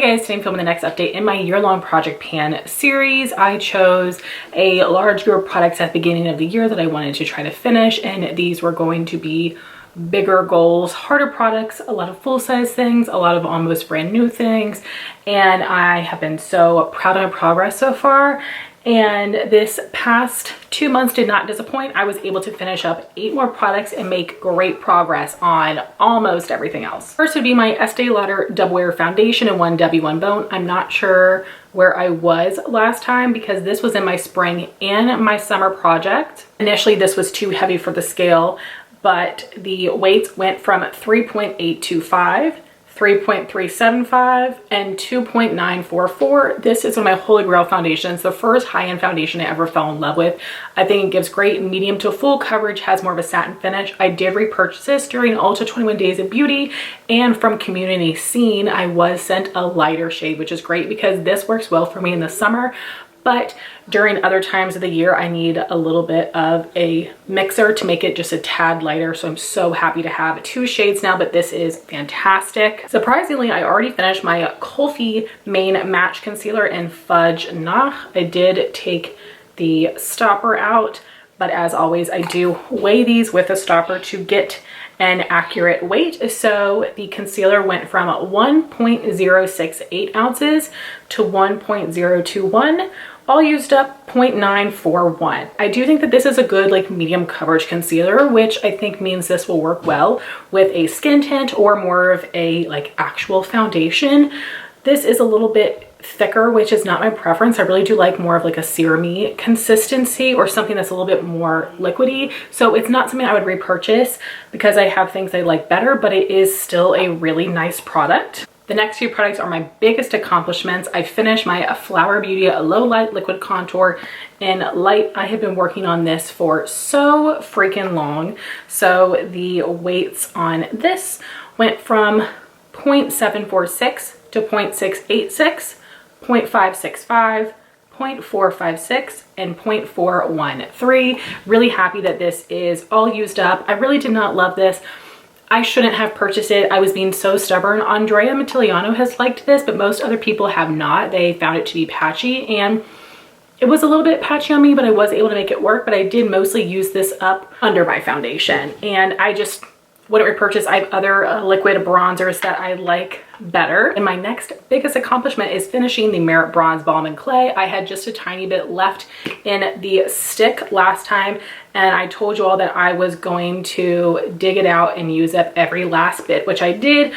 Hey guys, today I'm filming the next update in my year-long project pan series. I chose a large group of products at the beginning of the year that I wanted to try to finish, and these were going to be bigger goals, harder products, a lot of full-size things, a lot of almost brand new things, and I have been so proud of my progress so far. And this past 2 months did not disappoint. I was able to finish up 8 more products and make great progress on almost everything else. First would be my Estee Lauder Double Wear Foundation in 1W1 Bone. I'm not sure where I was last time because this was in my spring and my summer project. Initially, this was too heavy for the scale, but the weights went from 3.825, 3.375 and 2.944. This is one of my holy grail foundations, the first high-end foundation I ever fell in love with. I think it gives great medium to full coverage, has more of a satin finish. I did repurchase this during Ulta 21 Days of Beauty, and from Community Scene I was sent a lighter shade, which is great because this works well for me in the summer. But during other times of the year, I need a little bit of a mixer to make it just a tad lighter. So I'm so happy to have 2 shades now, but this is fantastic. Surprisingly, I already finished my Kulfi Main Match Concealer in Fudge Nah. I did take the stopper out, but as always, I do weigh these with a stopper to get an accurate weight. So the concealer went from 1.068 ounces to 1.021, all used up 0.941. I do think that this is a good like medium coverage concealer, which I think means this will work well with a skin tint or more of a like actual foundation. This is a little bit thicker, which is not my preference. I really do like more of like a serum-y consistency or something that's a little bit more liquidy. So it's not something I would repurchase because I have things I like better, but it is still a really nice product. The next few products are my biggest accomplishments. I finished my Flower Beauty Low Light Liquid Contour in Light. I have been working on this for so freaking long. So the weights on this went from 0.746 to 0.686, 0.565, 0.456 and 0.413. Really happy that this is all used up. I really did not love this. I shouldn't have purchased it. I was being so stubborn. Andrea Mattiliano has liked this, but most other people have not. They found it to be patchy, and it was a little bit patchy on me, but I was able to make it work. But I did mostly use this up under my foundation, and I just wouldn't repurchase. I have other liquid bronzers that I like better. And my next biggest accomplishment is finishing the Merit Bronze Balm in Clay. I had just a tiny bit left in the stick last time, and I told you all that I was going to dig it out and use up every last bit, which I did.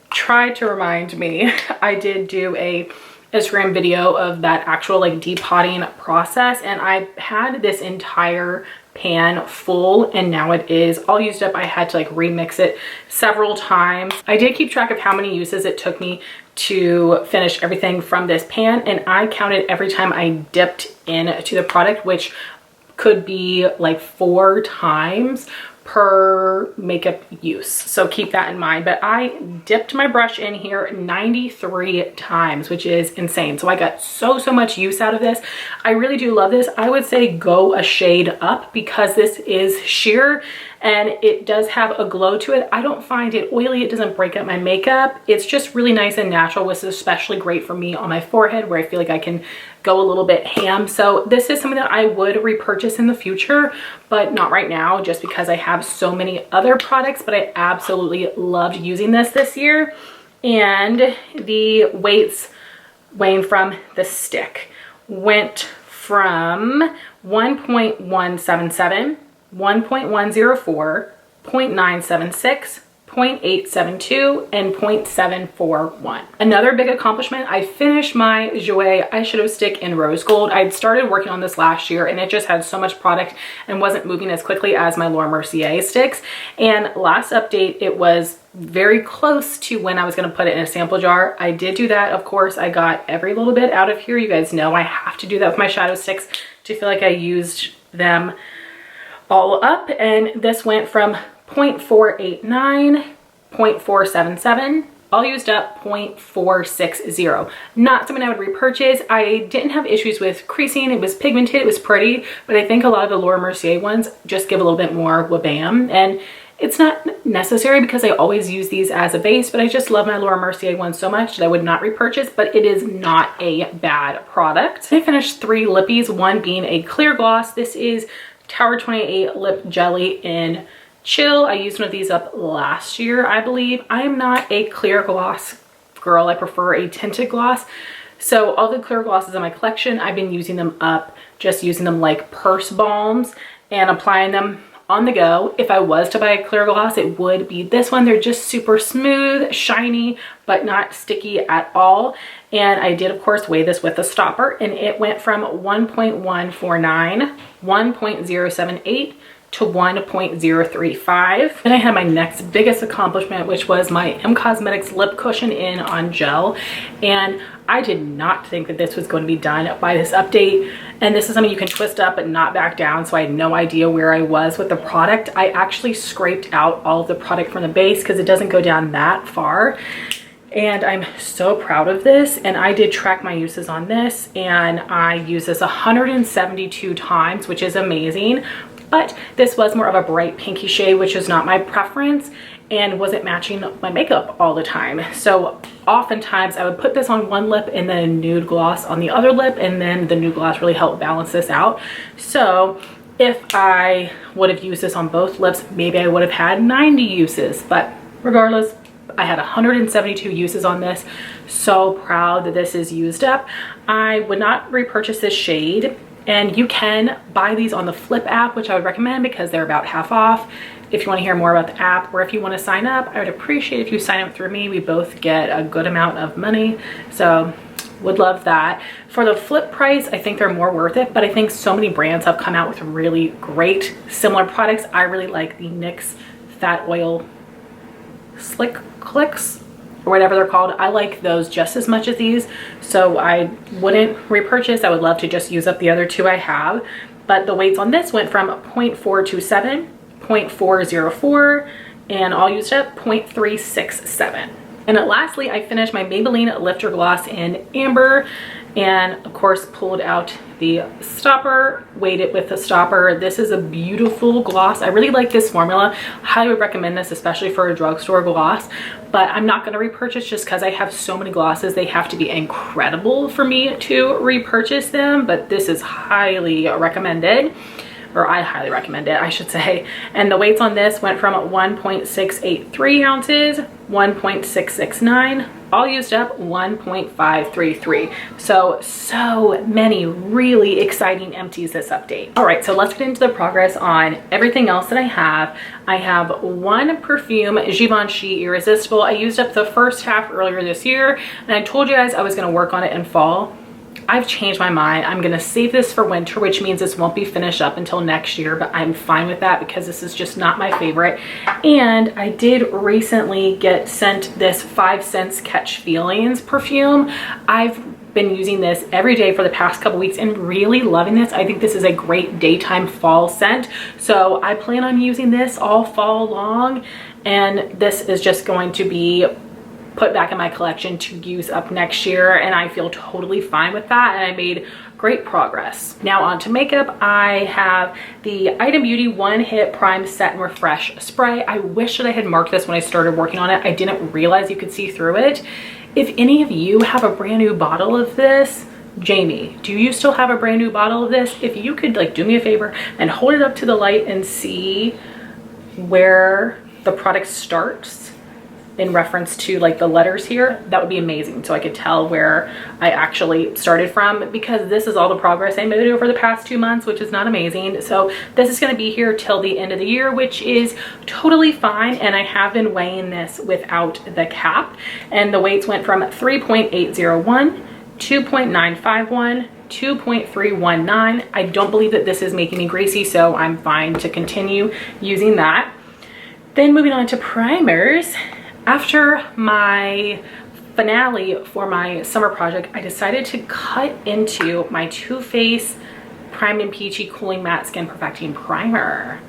Try to remind me. I did do a Instagram video of that actual like depotting process, and I had this entire pan full and now it is all used up. I had to like remix it several times. I did keep track of how many uses it took me to finish everything from this pan, and I counted every time I dipped into the product, which could be like 4 times per makeup use. So keep that in mind. But I dipped my brush in here 93 times, which is insane. So I got so much use out of this. I really do love this. I would say go a shade up because this is sheer and it does have a glow to it. I don't find it oily. It doesn't break up my makeup. It's just really nice and natural, which is especially great for me on my forehead where I feel like I can go a little bit ham. So this is something that I would repurchase in the future, but not right now just because I have so many other products. But I absolutely loved using this year. And the weights weighing from the stick went from 1.177, 1.104, 0.976, 0.872 and 0.741. Another big accomplishment, I finished my Jouer eyeshadow stick in rose gold. I'd started working on this last year and it just had so much product and wasn't moving as quickly as my Laura Mercier sticks. And last update, it was very close to when I was going to put it in a sample jar. I did do that. Of course, I got every little bit out of here. You guys know I have to do that with my shadow sticks to feel like I used them all up. And this went from 0.489, 0.477, all used up 0.460. Not something I would repurchase. I didn't have issues with creasing. It was pigmented, it was pretty, but I think a lot of the Laura Mercier ones just give a little bit more wabam, and It's not necessary because I always use these as a base, but I just love my Laura Mercier one so much that I would not repurchase, but it is not a bad product. I finished 3 lippies, one being a clear gloss. This is Tower 28 Lip Jelly in Chill. I used one of these up last year, I believe. I am not a clear gloss girl. I prefer a tinted gloss. So all the clear glosses in my collection, I've been using them up, just using them like purse balms and applying them on the go. If I was to buy a clear gloss, it would be this one. They're just super smooth, shiny, but not sticky at all. And I did, of course, weigh this with a stopper, and it went from 1.149, 1.078, to 1.035. Then I had my next biggest accomplishment, which was my M Cosmetics lip cushion in on gel. And I did not think that this was going to be done by this update. And this is something you can twist up but not back down. So I had no idea where I was with the product. I actually scraped out all of the product from the base because it doesn't go down that far. And I'm so proud of this. And I did track my uses on this, and I used this 172 times, which is amazing. But this was more of a bright pinky shade, which is not my preference and wasn't matching my makeup all the time. So oftentimes I would put this on one lip and then a nude gloss on the other lip, and then the nude gloss really helped balance this out. So if I would have used this on both lips, maybe I would have had 90 uses, but regardless, I had 172 uses on this. So proud that this is used up. I would not repurchase this shade. And you can buy these on the Flip app, which I would recommend because they're about half off. If you want to hear more about the app, or if you want to sign up, I would appreciate if you sign up through me. We both get a good amount of money, so would love that. For the Flip price, I think they're more worth it, but I think so many brands have come out with really great similar products. I really like the NYX Fat Oil Slick Clicks, or whatever they're called. I like those just as much as these, so I wouldn't repurchase. I would love to just use up the other 2 I have. But the weights on this went from 0.427, 0.404, and all used up 0.367. And lastly, I finished my Maybelline Lifter Gloss in Amber, and of course pulled out the stopper, weighed it with the stopper. This is a beautiful gloss. I really like this formula. Highly would recommend this, especially for a drugstore gloss, but I'm not going to repurchase just because I have so many glosses. They have to be incredible for me to repurchase them, but this is highly recommended. Or I highly recommend it, I should say. And the weights on this went from 1.683 ounces, 1.669, all used up 1.533. So many really exciting empties this update. All right, so let's get into the progress on everything else that I have. I have one perfume, Givenchy Irresistible. I used up the first half earlier this year, and I told you guys I was gonna work on it in fall. I've changed my mind. I'm gonna save this for winter, which means this won't be finished up until next year, but I'm fine with that because this is just not my favorite. And I did recently get sent this 5 Cents Catch Feelings perfume. I've been using this every day for the past couple weeks and really loving this. I think this is a great daytime fall scent. So I plan on using this all fall long, and this is just going to be put back in my collection to use up next year, and I feel totally fine with that, and I made great progress. Now on to makeup. I have the Item Beauty One Hit Prime Set and Refresh Spray. I wish that I had marked this when I started working on it. I didn't realize you could see through it. If any of you have a brand new bottle of this, Jamie, do you still have a brand new bottle of this? If you could like do me a favor and hold it up to the light and see where the product starts in reference to like the letters here, that would be amazing, so I could tell where I actually started from, because this is all the progress I made over the past 2 months, which is not amazing. So this is going to be here till the end of the year, which is totally fine, and I have been weighing this without the cap, and the weights went from 3.801, 2.951, 2.319. I don't believe that this is making me greasy, so I'm fine to continue using that. Then moving on to primers. After my finale for my summer project, I decided to cut into my Too Faced Primed and Peachy Cooling Matte Skin Perfecting Primer.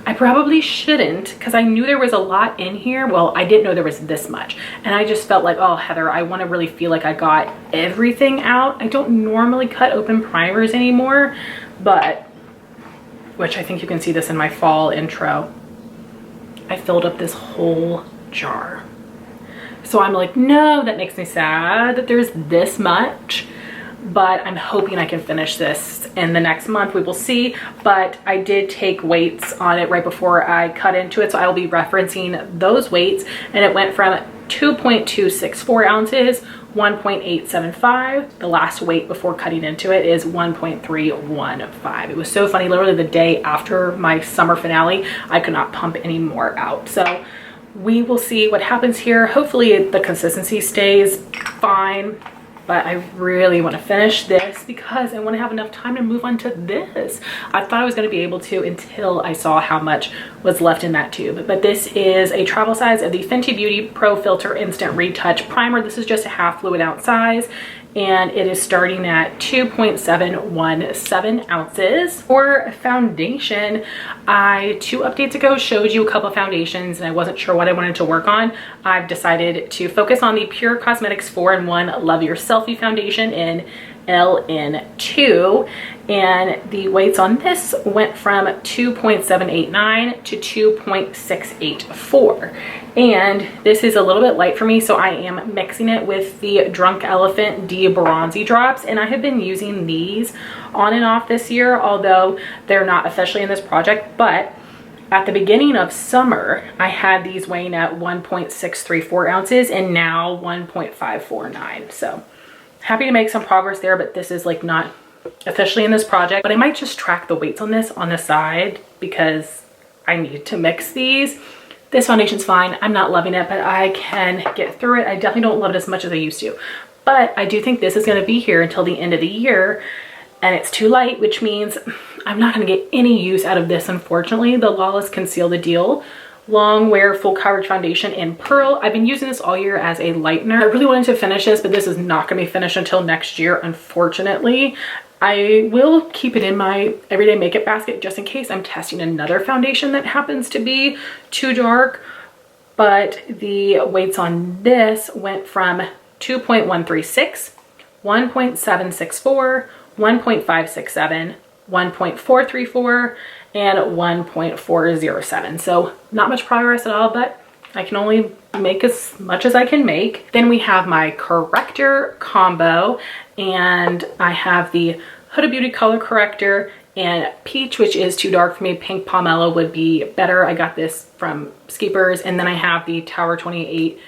I probably shouldn't, because I knew there was a lot in here. Well, I didn't know there was this much. And I just felt like, oh, Heather, I want to really feel like I got everything out. I don't normally cut open primers anymore, but, which I think you can see this in my fall intro. I filled up this whole jar. So I'm like, no, that makes me sad that there's this much, but I'm hoping I can finish this in the next month. We will see, but I did take weights on it right before I cut into it, so I will be referencing those weights, and it went from 2.264 ounces, 1.875. The last weight before cutting into it is 1.315. It was so funny, literally the day after my summer finale, I could not pump any more out. So we will see what happens here. Hopefully the consistency stays fine, but I really want to finish this because I want to have enough time to move on to this. I thought I was going to be able to until I saw how much was left in that tube. But this is a travel size of the Fenty Beauty Pro Filter Instant Retouch Primer. This is just a half fluid ounce size, and it is starting at 2.717 ounces. For foundation, I 2 updates ago showed you a couple of foundations and I wasn't sure what I wanted to work on. I've decided to focus on the Pure Cosmetics 4-in-1 Love Your Selfie foundation in LN2, and the weights on this went from 2.789 to 2.684, and this is a little bit light for me, so I am mixing it with the Drunk Elephant D Bronzi drops, and I have been using these on and off this year, although they're not officially in this project. But at the beginning of summer, I had these weighing at 1.634 ounces and now 1.549. So happy to make some progress there, but this is like not officially in this project. But I might just track the weights on this on the side because I need to mix these. This foundation's fine. I'm not loving it, but I can get through it. I definitely don't love it as much as I used to. But I do think this is going to be here until the end of the year, and it's too light, which means I'm not going to get any use out of this, unfortunately. The Lawless Conceal the Deal Long Wear Full Coverage Foundation in Pearl. I've been using this all year as a lightener. I really wanted to finish this, but this is not going to be finished until next year, unfortunately. I will keep it in my everyday makeup basket just in case I'm testing another foundation that happens to be too dark. But the weights on this went from 2.136, 1.764, 1.567, 1.434, and 1.407. So not much progress at all, but I can only make as much as I can make. Then we have my corrector combo, and I have the Huda Beauty color corrector and peach, which is too dark for me. Pink pomelo would be better. I got this from Skeepers. And then I have the Tower 28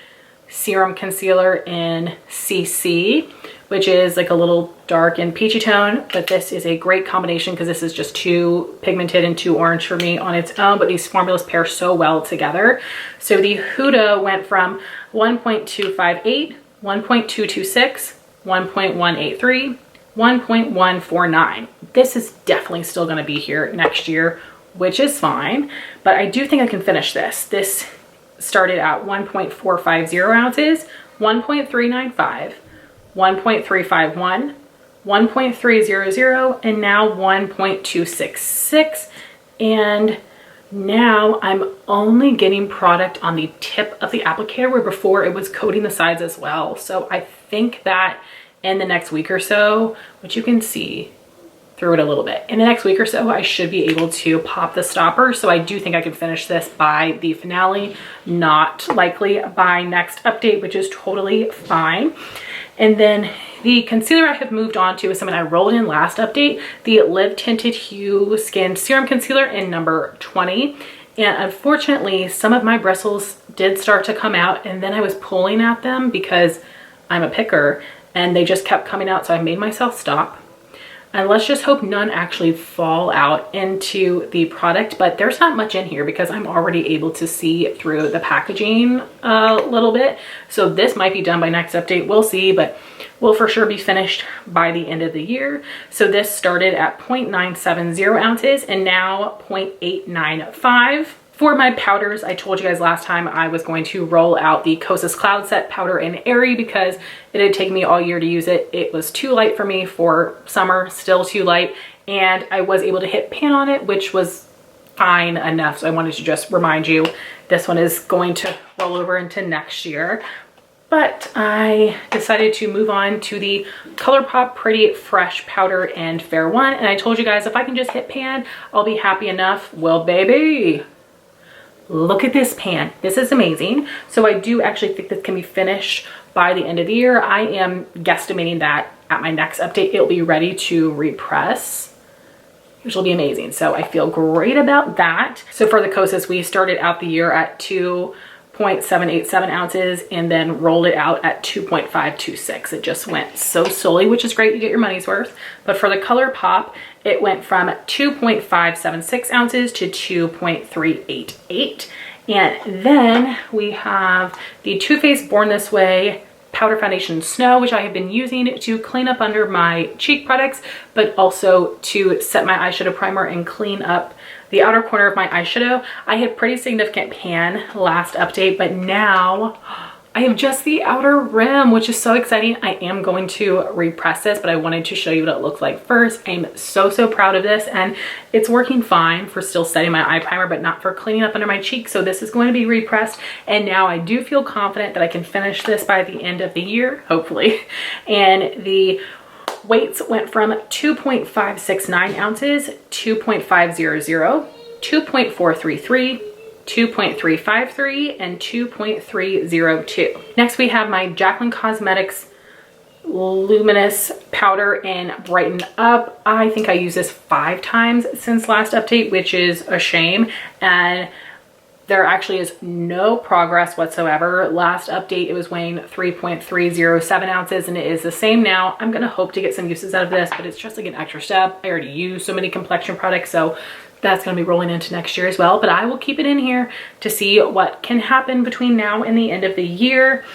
serum concealer in CC, which is like a little dark and peachy tone, but this is a great combination because this is just too pigmented and too orange for me on its own, but these formulas pair so well together. So the Huda went from 1.258, 1.226, 1.183, 1.149. This is definitely still going to be here next year, which is fine, but I do think I can finish this. This started at 1.450 ounces, 1.395, 1.351, 1.300, and now 1.266. And now I'm only getting product on the tip of the applicator, where before it was coating the sides as well. So I think that in the next week or so, which you can see through it a little bit, in the next week or so, I should be able to pop the stopper. So I do think I can finish this by the finale, not likely by next update, which is totally fine. And then the concealer I have moved on to is something I rolled in last update, the Live Tinted Hue Skin Serum Concealer in number 20. And unfortunately, some of my bristles did start to come out, and then I was pulling at them because I'm a picker, and they just kept coming out, so I made myself stop. And let's just hope none actually fall out into the product, but there's not much in here because I'm already able to see through the packaging a little bit. So this might be done by next update, we'll see, but will for sure be finished by the end of the year. So this started at 0.970 ounces and now 0.895. For my powders, I told you guys last time I was going to roll out the Kosas Cloud Set Powder in Airy because it had taken me all year to use it. It was too light for me for summer, still too light, and I was able to hit pan on it, which was fine enough. So I wanted to just remind you, this one is going to roll over into next year. But I decided to move on to the Colourpop Pretty Fresh Powder in Fair One, and I told you guys if I can just hit pan, I'll be happy enough. Well, baby, look at this pan. This is amazing. So I do actually think this can be finished by the end of the year. I am guesstimating that at my next update, it'll be ready to repress, which will be amazing. So I feel great about that. So for the Kosas, we started out the year at 2.787 ounces and then rolled it out at 2.526. It just went so slowly, which is great. You get your money's worth. But for the Colourpop, it went from 2.576 ounces to 2.388. And then we have the Too Faced Born This Way Powder Foundation Snow, which I have been using to clean up under my cheek products, but also to set my eyeshadow primer and clean up the outer corner of my eyeshadow. I had pretty significant pan last update, but now I have just the outer rim, which is so exciting. I am going to repress this, but I wanted to show you what it looked like first. I'm so proud of this, and it's working fine for still setting my eye primer, but not for cleaning up under my cheek. So this is going to be repressed, and now I do feel confident that I can finish this by the end of the year, hopefully. And the weights went from 2.569 ounces, 2.500, 2.433, 2.353 and 2.302. Next we have my Jaclyn Cosmetics Luminous Powder in Brighten Up. I think I used this 5 times since last update, which is a shame, and there actually is no progress whatsoever. Last update it was weighing 3.307 ounces and it is the same now. I'm gonna hope to get some uses out of this, but it's just like an extra step. I already use so many complexion products, so that's going to be rolling into next year as well, but I will keep it in here to see what can happen between now and the end of the year.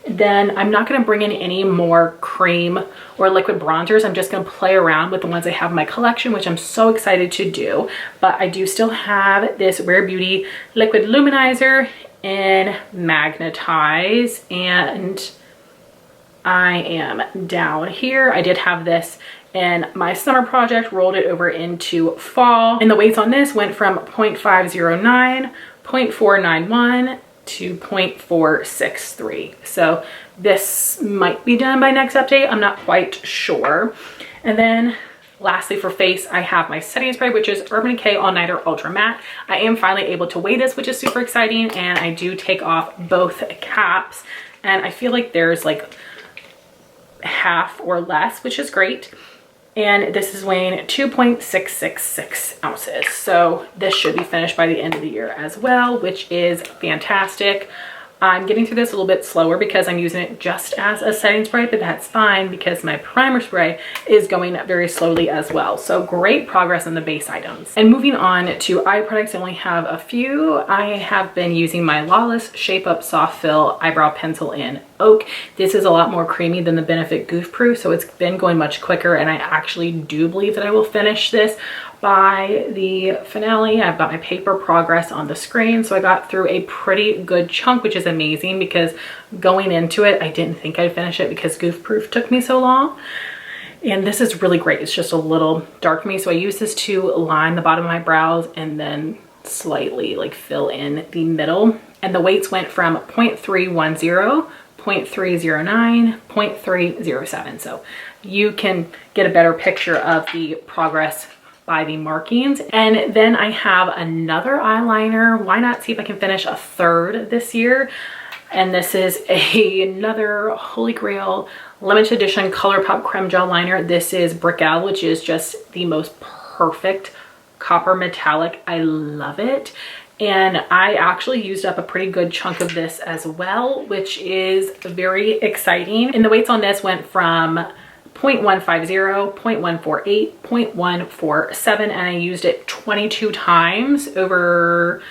Then I'm not going to bring in any more cream or liquid bronzers. I'm just going to play around with the ones I have in my collection, which I'm so excited to do. But I do still have this Rare Beauty liquid luminizer in Magnetize, and I am down here. I did have this in my summer project, rolled it over into fall, and the weights on this went from 0.509, 0.491 to 0.463. So this might be done by next update. I'm not quite sure. And then lastly for face, I have my setting spray, which is Urban Decay All Nighter Ultra Matte. I am finally able to weigh this, which is super exciting, and I do take off both caps, and I feel like there's like half or less, which is great. And this is weighing 2.666 ounces. So this should be finished by the end of the year as well, which is fantastic. I'm getting through this a little bit slower because I'm using it just as a setting spray, but that's fine because my primer spray is going very slowly as well. So great progress on the base items. And moving on to eye products, I only have a few. I have been using my Lawless Shape Up Soft Fill Eyebrow Pencil in Oak. This is a lot more creamy than the Benefit Goof Proof, so it's been going much quicker, and I actually do believe that I will finish this by the finale. I've got my paper progress on the screen, so I got through a pretty good chunk, which is amazing because going into it I didn't think I'd finish it because Goof Proof took me so long. And this is really great. It's just a little dark for me, so I use this to line the bottom of my brows and then slightly like fill in the middle. And the weights went from 0.310, 0.309, 0.307, so you can get a better picture of the progress by the markings. And then I have another eyeliner. Why not see if I can finish a third this year? And this is another Holy Grail limited edition Colourpop Creme Gel Liner. This is Brickell, which is just the most perfect copper metallic. I love it. And I actually used up a pretty good chunk of this as well, which is very exciting. And the weights on this went from 0.150, 0.148, 0.147, and I used it 22 times over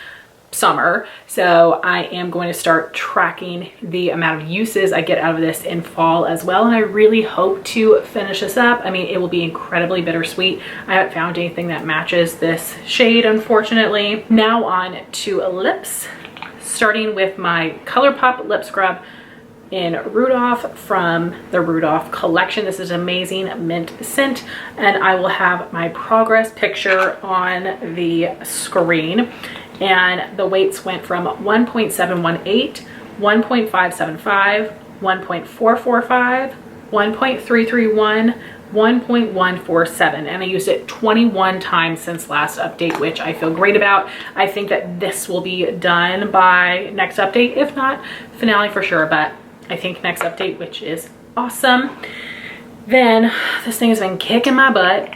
summer. So I am going to start tracking the amount of uses I get out of this in fall as well, and I really hope to finish this up. I mean, it will be incredibly bittersweet. I haven't found anything that matches this shade, unfortunately. Now on to lips, starting with my Colourpop lip scrub in Rudolph from the Rudolph collection. This is amazing mint scent, and I will have my progress picture on the screen. And the weights went from 1.718, 1.575, 1.445, 1.331, 1.147, and I used it 21 times since last update, which I feel great about. I think that this will be done by next update, if not finale for sure, but I think next update, which is awesome. Then this thing has been kicking my butt.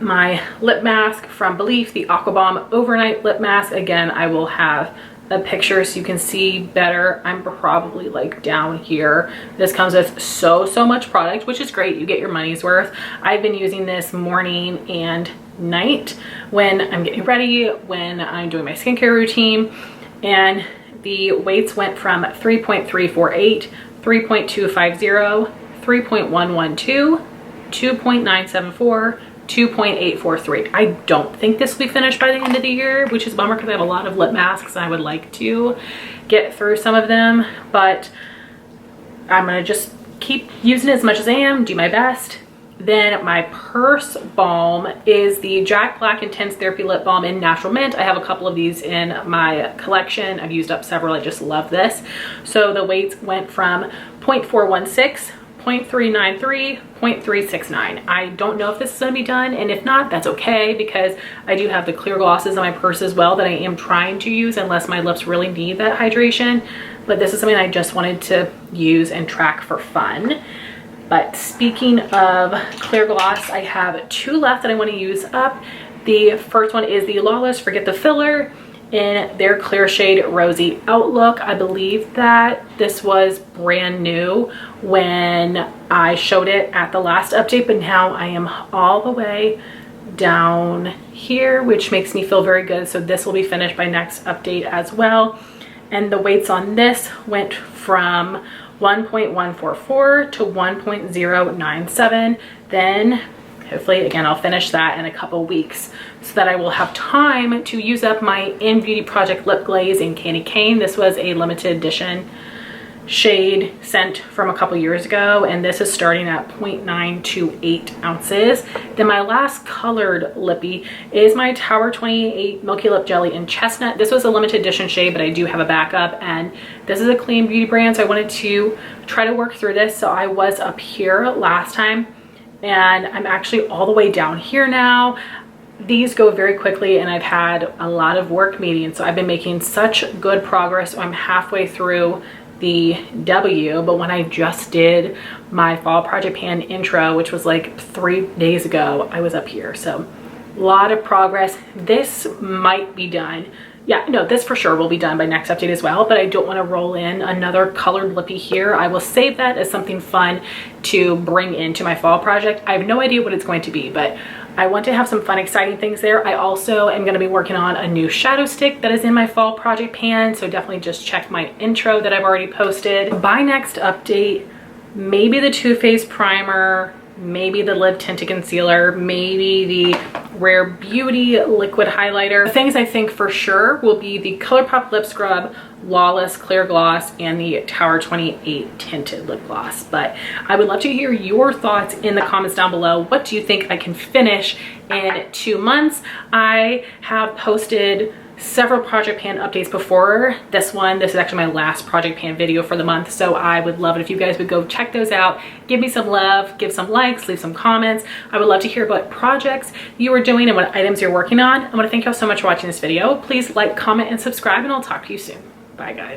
My lip mask from Belief, the Aqua Bomb Overnight Lip Mask. Again, I will have a picture so you can see better. I'm probably like down here. This comes with so much product, which is great. You get your money's worth. I've been using this morning and night when I'm getting ready, when I'm doing my skincare routine, and the weights went from 3.348, 3.250, 3.112, 2.974, 2.843. I don't think this will be finished by the end of the year, which is a bummer because I have a lot of lip masks and I would like to get through some of them, but I'm gonna just keep using it as much as I am, do my best. Then my purse balm is the Jack Black Intense Therapy Lip Balm in Natural Mint. I have a couple of these in my collection. I've used up several. I just love this. So the weights went from 0.416, 0.393, 0.369. I don't know if this is going to be done, and if not, that's okay, because I do have the clear glosses in my purse as well that I am trying to use unless my lips really need that hydration. But this is something I just wanted to use and track for fun. But speaking of clear gloss, I have two left that I want to use up. The first one is the Lawless Forget the Filler in their clear shade Rosy Outlook. I believe that this was brand new when I showed it at the last update, but now I am all the way down here, which makes me feel very good. So this will be finished by next update as well. And the weights on this went from 1.144 to 1.097. Then hopefully, again, I'll finish that in a couple weeks so that I will have time to use up my In Beauty Project Lip Glaze in Candy Cane. This was a limited edition shade scent from a couple years ago, and this is starting at 0.928 ounces. Then my last colored lippy is my Tower 28 Milky Lip Jelly in Chestnut. This was a limited edition shade, but I do have a backup, and this is a clean beauty brand, so I wanted to try to work through this. So I was up here last time, and I'm actually all the way down here now. These go very quickly, and I've had a lot of work meetings, so I've been making such good progress. So I'm halfway through the W, but when I just did my fall project pan intro, which was like 3 days ago, I was up here. So a lot of progress. This might be done. Yeah, no, this for sure will be done by next update as well, but I don't want to roll in another colored lippy here. I will save that as something fun to bring into my fall project. I have no idea what it's going to be, but I want to have some fun, exciting things there. I also am going to be working on a new shadow stick that is in my fall project pan, so definitely just check my intro that I've already posted. By next update, maybe the Too Faced primer, maybe the lip tinted concealer, maybe the Rare Beauty liquid highlighter. The things I think for sure will be the Colourpop lip scrub, Lawless clear gloss, and the Tower 28 tinted lip gloss. But I would love to hear your thoughts in the comments down below. What do you think I can finish in 2 months? I have posted several project pan updates before this one. This is actually my last project pan video for the month, so I would love it if you guys would go check those out. Give me some love, give some likes, leave some comments. I would love to hear about projects you are doing and what items you're working on. I want to thank y'all so much for watching this video. Please like, comment, and subscribe, and I'll talk to you soon. Bye guys.